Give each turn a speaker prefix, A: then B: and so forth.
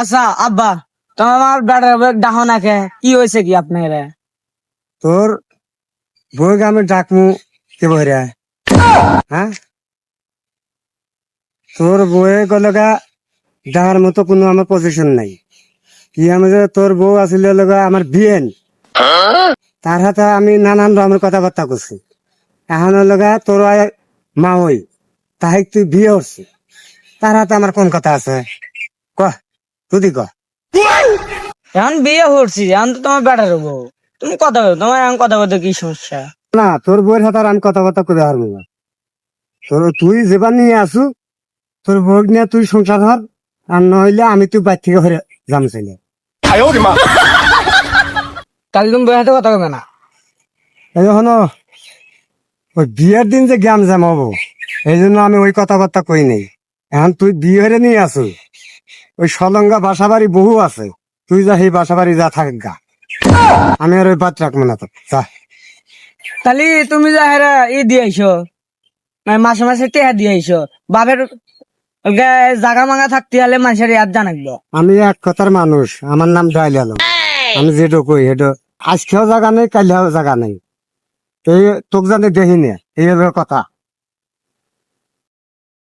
A: আচ্ছা আব্বা, তোমার বেড়ার ডাহো নাকে কি হয়েছে কি আপনার?
B: তোর বউকে আমি ডাকমু কে বহরা হ্যাঁ তোর বউয়ে গলগা ডাকার মতো কোনো আমার পজিশন নাই। কি আমি যে তোর বউ আসিল লগা আমার বিয়েন, তার হাতে আমি নানান রকমের কথাবার্তা করছি। এখন লগা তোর মা ওই তাই তুই বিয়ে করছি, তার হাতে আমার কোন কথা আছে ক, তুই ক।
A: এখন বিয়ে করছি, এখন তো তোমার বেড়ার বউ, তুমি কথা বলো, তোমার এখন কথা বলতে কি সমস্যা?
B: না, তোর বউয়ের হাতে আর আমি কথাবার্তা করে হারবো না। তোর তুই যেবার নিয়ে আসু, তোর বউ নিয়ে তুই সংসার হর, আর নইলে আমি তুই বাইর থেকে হরে যাম ছেলে।
A: তাহলে তুমি বইয়ের হাতে কথা বলবে না?
B: এখন ওই বিয়ের দিন যে গ্যাম জ্যাম হবো, এই জন্য আমি ওই কথাবার্তা কই নেই। এখন তুই বিয়ে হরে নিয়ে আসু, ওই সলঙ্গা বাসা বাড়ি বহু আছে, তুই যা সেই বাসা বাড়ি যা থাক গা, আমি আর ওই বাদ রাখবো না তো যা।
A: তাহলে তুমি যা হেরা দিয়ে আইসো, মানে মাসে মাসে টেহা দিয়ে আইসো, বাপের জাগা মাগা থাকতে হলে মানুষের ইয়াদ জানাকবো।
B: আমি এক কথার মানুষ, আমার নাম ডাইল আলম। আমি যেটা কই হেটো আজকেও জায়গা নেই, কাইলেও জায়গা নেই। এই তোক জানি দেখি নে, এই হলো কথা।